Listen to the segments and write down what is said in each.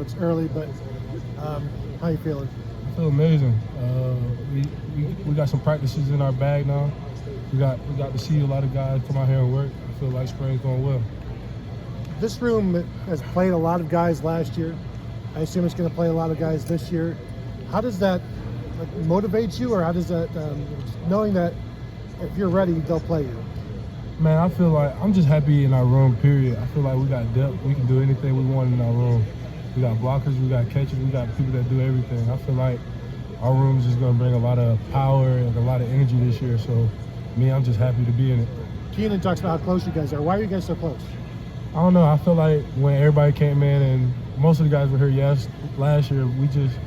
it's early, but how you feeling? I feel amazing. We got some practices in our bag now. We got to see a lot of guys come out here and work. I feel like spring's going well. This room has played a lot of guys last year. I assume it's going to play a lot of guys this year. How does that motivate you, or how does that, knowing that if you're ready, they'll play you? Man, I feel like I'm just happy in our room, period. I feel like we got depth. We can do anything we want in our room. We got blockers, we got catchers, we got people that do everything. I feel like our room is just going to bring a lot of power and a lot of energy this year. So, I'm just happy to be in it. Keenan talks about how close you guys are. Why are you guys so close? I don't know. I feel like when everybody came in and most of the guys were here last year, we just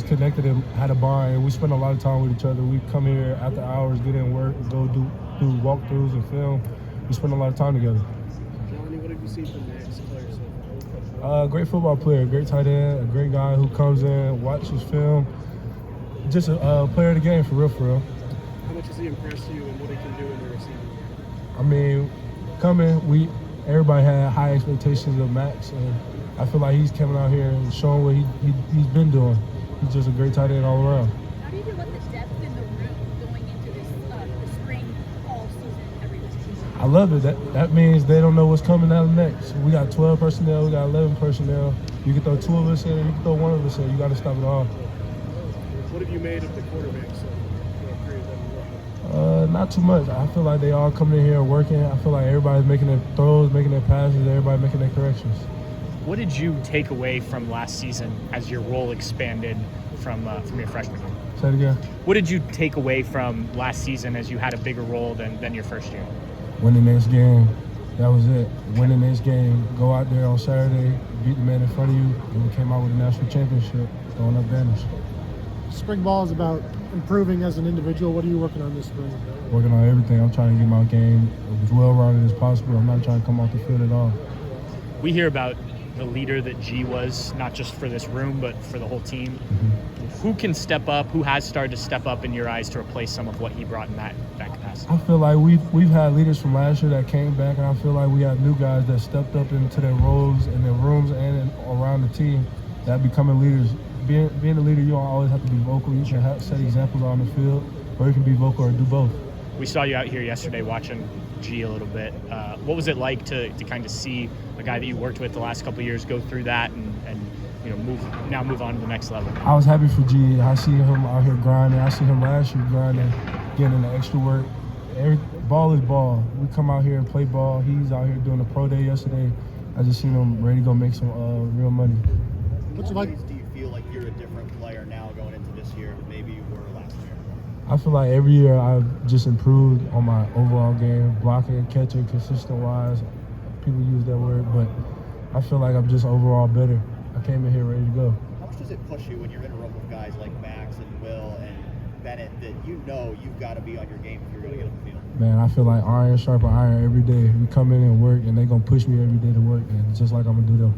connected and had a bond, and we spent a lot of time with each other. We come here after hours, get in work, go do walkthroughs and film. We spend a lot of time together. Jelani, what have you seen from Max player so far? Great football player, great tight end, a great guy who comes in, watches film. Just a player of the game, for real, for real. How much has he impressed you, and what he can do in the receiving? Everybody had high expectations of Max, and I feel like he's coming out here and showing what he's been doing. He's just a great tight end all around. How do you feel about the depth in the room going into this the spring, fall season, everything? I love it. That means they don't know what's coming down next. We got 12 personnel, we got 11 personnel. You can throw 2 of us in, and you can throw 1 of us in. You got to stop it all. What have you made of the quarterbacks? Not too much. I feel like they all coming in here working. I feel like everybody's making their throws, making their passes, everybody making their corrections. What did you take away from last season as your role expanded from your freshman year? Say it again. What did you take away from last season as you had a bigger role than your first year? Win the next game. That was it. Win the next game. Go out there on Saturday, beat the man in front of you, and we came out with a national championship, throwing up banners. Spring ball is about improving as an individual. What are you working on this spring? Working on everything. I'm trying to get my game as well-rounded as possible. I'm not trying to come off the field at all. We hear about the leader that G was, not just for this room, but for the whole team. Mm-hmm. Who can step up, who has started to step up in your eyes to replace some of what he brought in that capacity? I feel like we've had leaders from last year that came back, and I feel like we have new guys that stepped up into their roles in their rooms and around the team that are becoming leaders. Being a leader, you don't always have to be vocal. You can set examples on the field, or you can be vocal or do both. We saw you out here yesterday watching G a little bit. What was it like to kind of see a guy that you worked with the last couple of years go through that and move on to the next level? I was happy for G. I see him out here grinding. I see him last year grinding, getting in the extra work. Ball is ball. We come out here and play ball. He's out here doing a pro day yesterday. I just seen him ready to go make some real money. What's it like? Do you feel like you're a different player now going into this year than maybe you were last year? I feel like every year I've just improved on my overall game, blocking, catching, consistent-wise. People use that word, but I feel like I'm just overall better. I came in here ready to go. How much does it push you when you're in a room with guys like Max and Will and Bennett that you know you've got to be on your game if you're going to get on the field? Man, I feel like iron sharpen iron every day. We come in and work, and they're going to push me every day to work, and just like I'm going to do them.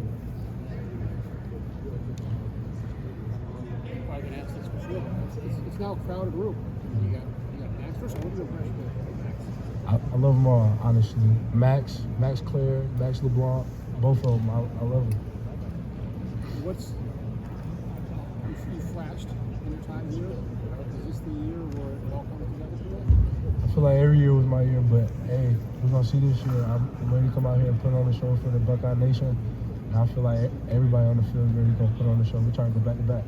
It's now a crowded room. You got Max. First, what do you impression of Max? I love them all, honestly. Max Claire, Max LeBlanc, both of them. I love them. You flashed in your time here? Is this the year where it all comes together for you? I feel like every year was my year, but hey, we're gonna see this year. I'm ready to come out here and put on the show for the Buckeye Nation. And I feel like everybody on the field is ready to go put on the show. We're trying to go back to back.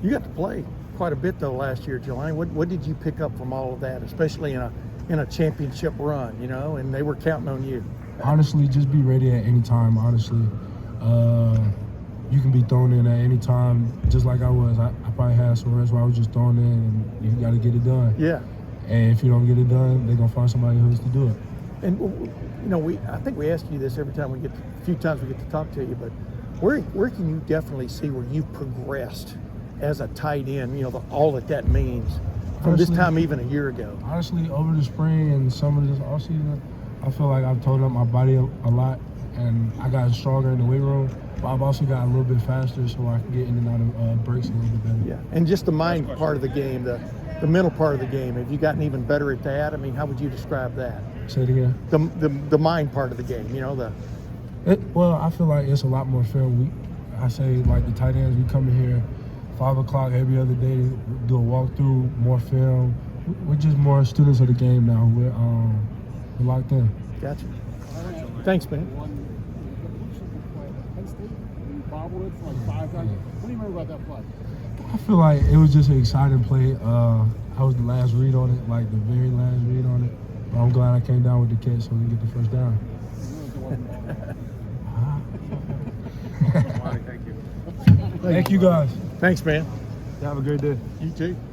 You got to play quite a bit though last year, Jelani. What did you pick up from all of that, especially in a championship run? And they were counting on you. Honestly, just be ready at any time. Honestly, you can be thrown in at any time, just like I was. I probably had some reps where I was just thrown in, and you got to get it done. Yeah. And if you don't get it done, they're gonna find somebody who's to do it. And I think we ask you this every time a few times we get to talk to you, but where can you definitely see where you've progressed as a tight end? All that means from this time even a year ago. Honestly, over the spring and summer this offseason, I feel like I've toned up my body a lot, and I got stronger in the weight room. But I've also got a little bit faster, so I can get in and out of breaks a little bit better. Yeah, and just the mind part of the game, the mental part of the game. Have you gotten even better at that? I mean, how would you describe that? Say it again. The mind part of the game. Well, I feel like it's a lot more fair. I say like the tight ends, we come in here 5 o'clock every other day, do a walkthrough, more film. We're just more students of the game now. We're locked in. Gotcha. Thanks, man. Penn State, you bobbled it for like 5 times. What do you remember about that play? I feel like it was just an exciting play. I was the last read on it, like the very last read on it. But I'm glad I came down with the catch so we can get the first down. Thank you. Thank you guys. Thanks, man. Have a great day. You too.